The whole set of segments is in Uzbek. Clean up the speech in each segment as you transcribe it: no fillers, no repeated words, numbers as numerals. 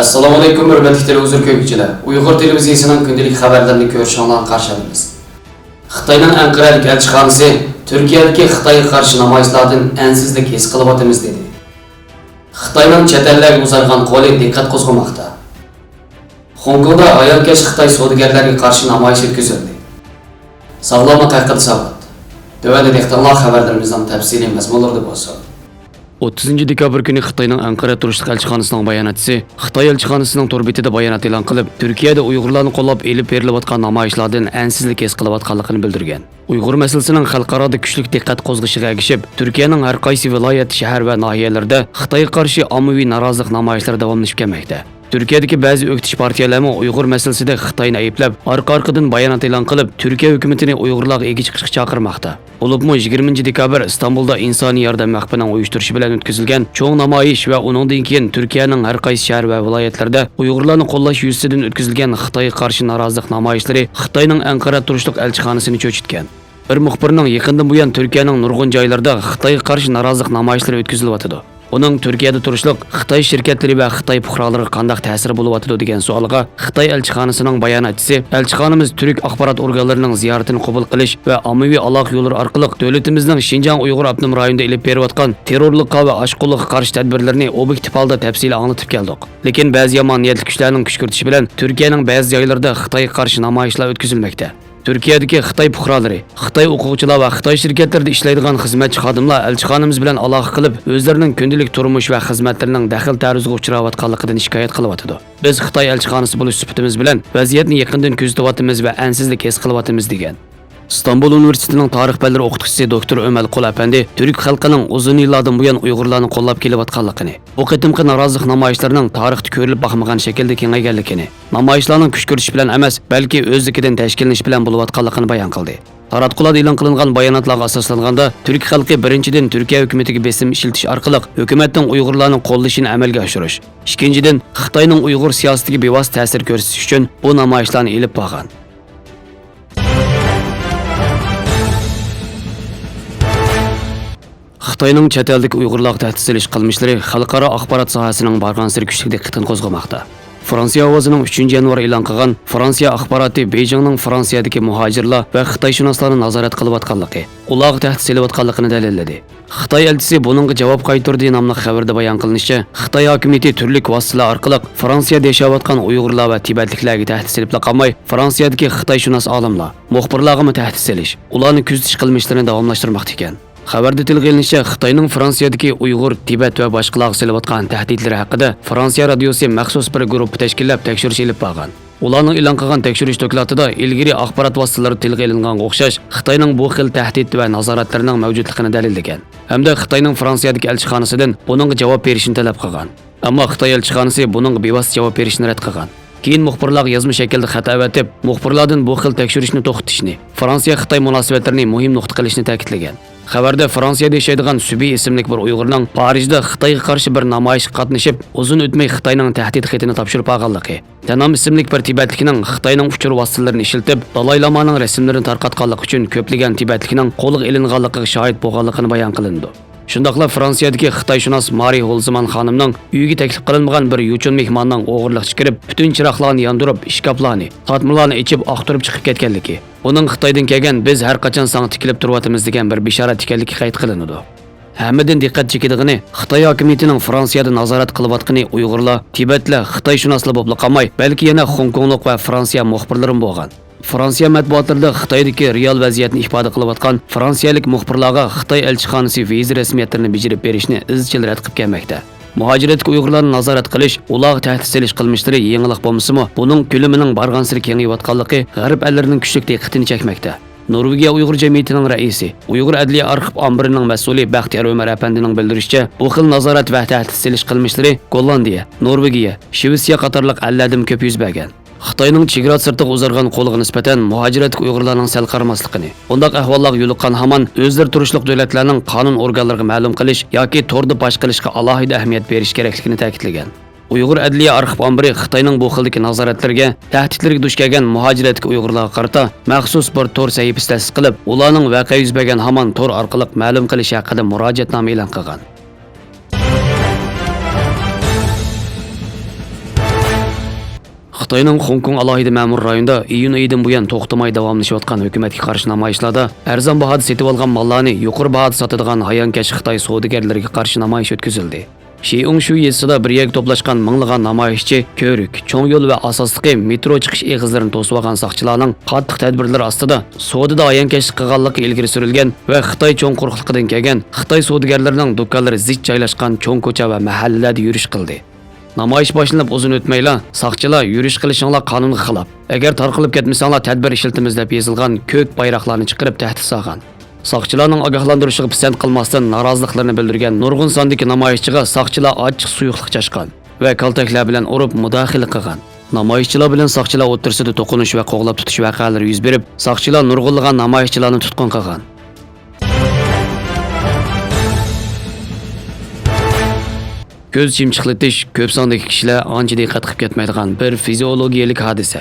Assalomu alaykum hurmatli televizor ko'ruvchilar. Uyg'ur televiziyasining kundalik xabarlarini ko'rishinglarni qarshi olamiz. Xitoyning Anqaralik elchixonasi Turkiyadagi Xitoyga qarshi namoyishlardan ansizlik his qilyapmiz dedi. Xitoyning chet ellarga uzargan qo'li diqqat qo'zg'amoqda. Hongkongda ayolkash Xitoy savdogarlariga qarshi namoyish o'tkazildi. Sog'lomlik haqida savat. Tövəndə dehqonlar xabarlarimizdan tafsiliy mazmunlarda bo'lsin. 30 dekabr kuni Xitoyning Anqara turishliq elchixonasining bayonotchisi Xitoy elchixonasining tor betida bayonot e'lon qilib, Turkiyada Uyg'urlarni qo'llab elib berilayotgan namoyishlardan ansizlik his qilayotganligini bildirgan. Uyg'ur masalasining xalqaroda kuchli diqqat qo'zg'ishiga ergishib, Turkiyaning har qaysi viloyat, shahar va nahiyalarida Xitoyga qarshi ommaviy norozilik namoyishlari davomlashib kelmoqda. Turkiyadagi ba'zi o'qitish partiyalarimi Uyg'ur masalasida Xitoyni ayblab, orqa-orqadan bayonot e'lon qilib, Turkiya hukumatini Uyg'urlarga ega chiqishga chaqirmoqda. Bo'libmi 20 dekabr İstanbulda insoniy yordam mahbining uyushtirishi bilan o'tkazilgan cho'ng namoyish va uningdan keyin Turkiyaning har qaysi shahar va viloyatlarida Uyg'urlarni qo'llash yuzasidan o'tkazilgan Xitoyga qarshi norozilik namoyishlari Xitoyning Anqara turishliq elchixonasini cho'chitgan. Bir muxbirning yaqindan buyon Turkiyaning nurg'un joylarida Xitoyga qarshi norozilik namoyishlari o'tkazilyotdi. Uning Turkiyada turishliq Xitoy shirkatlari va Xitoy fuqarolariga qanday ta'siri bo'layotdi degan savolga Xitoy elchixonasining bayonotchisi, elchixonamiz Turk axborot organlarining ziyoratini qabul qilish va ommaviy aloqa yo'llari orqali davlatimizning Xinjiang Uyg'ur avtonom rayonida olib berayotgan terrorlikqa va oshqo'llikqa qarshi tadbirlarini obyektiv holda tafsil anlatib keldik. Lekin ba'zi yomon niyatli kuchlarning kuch kiritishi bilan Turkiyaning ba'zi joylarida Xitoyga qarshi namoyishlar o'tkazilmoqda. Turkiyadagi Xitoy fuqarolari, Xitoy o'quvchilar va Xitoy shirkatlarida ishlaydigan xizmatchi xodimlar elchixonamiz bilan aloqa qilib, o'zlarining kundalik turmush va xizmatlarining daxil ta'riziga uchrayotganligidan shikoyat qilyapti. Biz Xitoy elchixonasi bo'lish sifatimiz bilan vaziyatni yaqindan kuzatyapmiz va ansizlik his qilyapmiz degan. İstanbul Üniversitesining tarix fanlari o'qituvchisi Dr. Ömal Qul apandi Türk xalqining uzun yillardan buyon Uyg'urlarni qo'llab kelayotganligini, bu qitimqi norozilik namoyishlarining tarixda ko'rilib boqmagan shaklda kengayganligini, namoyishlarning kuch ko'rish bilan emas, balki o'zligidan tashkillanish bilan bo'layotganligini bayon qildi. Taratqular e'lon qilingan bayonotlarga asoslanganda Turk xalqi birinchidan Turkiya hukumatiga besim ishiltish orqali hukumatning Uyg'urlarni qo'llashini amalga oshirish, ikkinchidan Xitoyning Uyg'ur siyosatiga bevosita ta'sir ko'rsatish uchun bu namoyishlarni elib borgan. Xitoyning chet eldagi Uyg'urlarga tahdid solish qilmishlari xalqaro axborot sohasining barg'ansir kuchli diqqatini qo'zg'amoqda. Fransiya ovozining 3 yanvar e'lon qilgan Fransiya axboroti Beijingning Fransiyadagi muhojirlar va Xitoyshunoslarni nazorat qilayotganligi, ularga tahdid solayotganligini dalilladi. Xitoy elchisi buningga javob qaytardi nomli xabarda bayon qilinishicha, Xitoy hokimiyati turli vositalar orqali Fransiyada yashayotgan Uyg'urlar va Tibetliklarga tahdid solib qolmay, Fransiyadagi Xitoyshunos olimlar, muxbirlarga tahdid solish, ularni kuzatish qilmishlarini davomlashtirmoqda ekan. Xabarda tilga olinishicha, Xitoyning Fransiyadagi Uyg'ur, Tibet va boshqalarga solayotgan tahdidlari haqida Fransiya radiosi maxsus bir guruh tashkillab tekshirish olib borgan. Ularning e'lon qilgan tekshirish dokladida ilgari axborot vositalari tilga olinganga o'xshash Xitoyning bu xil tahdid va nazoratlarining mavjudligini dalillagan. Hamda Xitoyning Fransiyadagi elchixonasidan buningga javob berishni talab qilgan. Ammo Xitoy elchixonasi buningga bevosita javob berishni rad qilgan. Keyin muxbirlarga yozma shaklda xat avatib, muxbirlardan bu xil tekshirishni to'xtatishni, Fransiya-Xitoy munosabatlarini muhim nuqta qilishni ta'kidlagan. Xabarda Fransiyada yashaydigan Subi ismli bir Uyg'urning Parijda Xitoyga qarshi bir namoyishga qatnashib, uzun o'tmay Xitoyning tahdid xatini topshirib olganligi, Tanam ismli bir Tibetlikning Xitoyning uchur vositalarini ishlatib, Dalay Lamaning rasmlarini tarqatganligi uchun ko'plagan Tibetlikning qo'lga ilinganligiga shohid bo'lganligini bayon qilindi. Shundaqla Fransiyadagi Xitoyshunos Mari Holzman xonimning uyiga taklif qilinmagan bir yuchun mehmonning o'g'irlikcha kirib, butun chiroqlarni yondirib, ishkoplarni, tatmalarni ichib oqtirib chiqib ketganligi. Uning Xitoydan kelgan biz har qachon sana tikilib turyapmiz degan bir bishorat ekanligi qayd qilindi. Hammadan diqqat chekidigini Xitoy hokimiyatining Fransiyada nazorat qilayotgani Uyg'urlar, Tibetlar, Xitoyshunoslar bo'lib qolmay, balki yana Hongkonglik va Fransiya muxbirlari bo'lgan. Fransiya matbuotlarida Xitoydagi real vaziyatni ifoda qilayotgan fransiyalik muxbirlarga Xitoy elchixonasi viza rasmiyatlarini bajarib berishni izchil rad qilib kelmoqda. Muhojiratga Uyg'urlarni nazorat qilish, ularga tahdid solish qilmishlari yangilik bo'lmasa-mu, buning ko'lamining barg'ansir kengayotganligi g'arb ellarining kuchli diqqatini chekmoqda. Norvegiya Uyg'ur jamiyatining raisi, Uyg'ur adliya arxiv ombirining mas'uli Baxtiyor Umar apandining bildirishicha, bu xil nazorat va tahdid solish qilmishlari Gollandiya, Norvegiya, Shvetsiya qatorliq ellardan ko'p yuz bergan. Xitoyning chegara sirtiga uzargan qo'liga nisbatan muhojiratga Uyg'urlarning sal qaramasligini, undaq ahvollarga yo'liqqan hamon o'zlari turishliq davlatlarning qonun organlariga ma'lum qilish yoki to'rda bosh qilishga alohida ahamiyat berish kerakligini ta'kidlagan. Uyg'ur adliya arxiv ombiri Xitoyning bu xildagi nazoratlarga, tahdidlarga duch kelgan muhojiratga Uyg'urlarga qarata maxsus bir tor sahifasi ta'sis qilib, ularning voqea yuz bergan hamon tor orqali ma'lum qilish haqida murojaatnoma e'lon qilgan. Xitoyning Hong Kong alohida ma'mur rayonida iyun oyidan buyon to'xtamay davomlashayotgan hukumatga qarshi namoyishlarda arzon bahoda setib olgan mollarni yuqori bahoda sotadigan hayonkash Xitoy savdogarlariga qarshi namoyish o'tkazildi. Shiung Shu yezisida bir yerga to'plashgan minglagan namoyishchi ko'rik, cho'ng yo'l va asosligi metro chiqish eg'izlarini to'sib olgan soqchilarning qattiq tadbirlari ostida savdoda hayonkash qilganligi ilgari surilgan va Xitoy cho'ng quruqligidan kelgan Xitoy savdogarlarining do'konlari zich joylashgan cho'ng ko'cha va mahallalarda yurish qildi. Namoyish boshlanib uzun o'tmayla soqchilar yurish qilishinglar qonunga xilof. Agar tarqalib ketmasanglar tadbir ishlatamiz deb yozilgan ko'k bayroqlarni chiqarib tahdid solgan. Soqchilarning ogohlantirishiga pisand qilmasdan noroziliklarni bildirgan nurg'un sondagi namoyishchiga soqchilar ochiq suyuqlik chashgan va kaltaklar bilan urib mudohala qilgan. Namoyishchilar bilan soqchilar o'rtasida to'qinish va qo'g'lab tutish voqealari yuz berib, soqchilar nurg'unlagan namoyishchilarni tutqun qilgan. Ko'z chimchiqlatish ko'p sondagi kishilar ancha diqqat qilib ketmaydigan bir fiziologiyalik hodisa.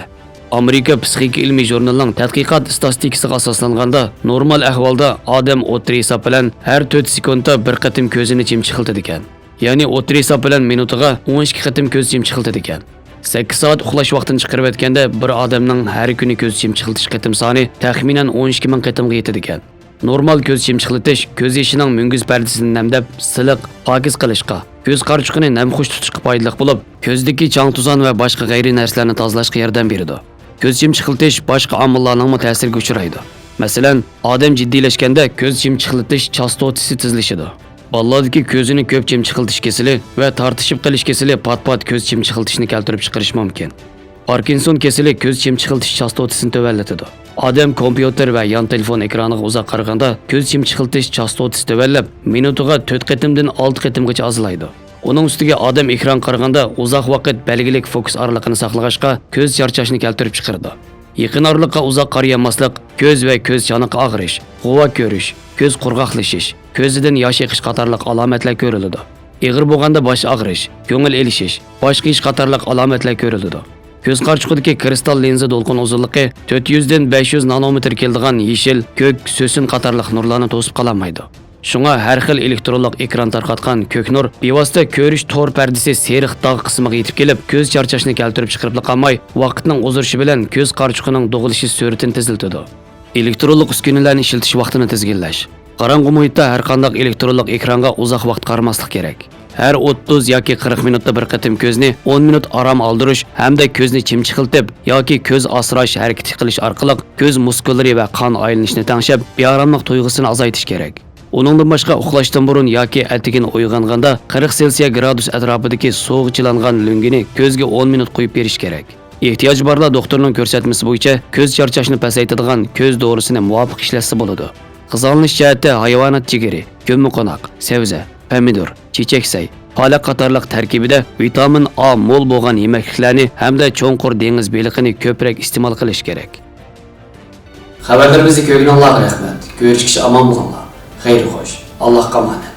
Amerika psixika ilmiy jurnalining tadqiqot statistikasiga asoslanganda normal ahvolda odam o'tir hisob bilan har 4 sekundda bir qatim ko'zini chimchiqlatadi ekan. Ya'ni o'tir hisob bilan minutiga 12 qatim ko'z chimchiqlatadi ekan. 8 soat uxlash vaqtini chiqarib aytganda bir odamning har kuni ko'z chimchiqlatish qatim soni taxminan 12 ming qatimga yetadi ekan. Normal ko'z chimchiqlatish ko'z yoshining munguz pardasini namdab, siliq, pokiz qilishga, ko'z qarchuqini namxush tutishga foydali bo'lib, ko'zdagi chang tuzon va boshqa g'ayriy narsalarni tozalashga yordam beradi. Ko'z chimchiqlatish boshqa omillarning ta'siriga uchraydi. Masalan, odam jiddiylashganda ko'z chimchiqlatish chastotasi tezlashadi. Bolalardagi ko'zini ko'p chimchiqlatish kasali va tortishib qilish kasali pat-pat ko'z chimchiqlatishni keltirib chiqarish mumkin. Parkinson kasali ko'z chimchiqlatish chastotasini tuvallatadi. Odam kompyuter va yon telefon ekraniga uzoq qaraganda ko'z chimchiqlatish chastotasi tuvalab, minutiga 4 qatimdan 6 qatimgacha ozlaydi. Uning ustiga odam ekran qaraganda uzoq vaqt belgilik fokus oraliqini saqlag'achqa ko'z charchashni keltirib chiqaradi. Yaqin oraliqqa uzoq qarayamaslik, ko'z va ko'z choniqi og'rish, g'uva ko'rish, ko'z qurg'oqlashish, ko'zidan yosh eqish qatorliq alomatlar ko'riladi. Ig'ir bo'lganda bosh og'rish, ko'ngil elishish, bosh qiyish qatorliq alomatlar ko'riladi. Ko'z qarchuqidagi kristal linza to'lqin uzunligi 400 dan 500 nanometr keladigan yeshil, ko'k, so'sin qatorliq nurlarni to'sib qololmaydi. Shunga har xil elektronlik ekran tarqatgan ko'k nur bevosita ko'rish to'r pardasi seriq dog' qismiga yetib kelib, ko'z charchashni keltirib chiqarib qolmay, vaqtning o'zirishi bilan ko'z qarchuqining dog'ilishi sur'atini teziltadi. Elektronlik uskunalarni ishlatish vaqtini tizginlash. Qorong'u muhitda har qanday elektronlik ekranga uzoq vaqt qaramaslik kerak. Her 30 yoki 40 minutda bir qatim ko'zni 10 minut aram aldirish hamda ko'zni chimchiqiltib yoki ko'z asrash harakati qilish orqali ko'z muskullari va qon aylanishini tangshab, beoromlik tuyg'usini azaytish kerak. Uningdan boshqa uxlashdan burun yoki ertaga uyg'onganda 40 selsiya gradus atrofidagi sovuqchilangan lungini ko'zga 10 minut qo'yib berish kerak. Ehtiyoj borlar doktorning ko'rsatmasi bo'yicha ko'z charchashni pasaytiradigan ko'z dorisini muvofiq ishlatsa bo'ladi. G'izolanish jihatda hayvonot jigari, ko'mmiqo'noq, sebze, pomidor, chechaksay, palak qatorliq tarkibida vitamin A mo'l bo'lgan yemakliklarni hamda cho'nqur dengiz beliqini ko'proq iste'mol qilish kerak. Xabarlarimizni ko'rganlarga rahmat. Ko'rishkish omon bo'linglar. Xayr xo'sh. Allohga omonat.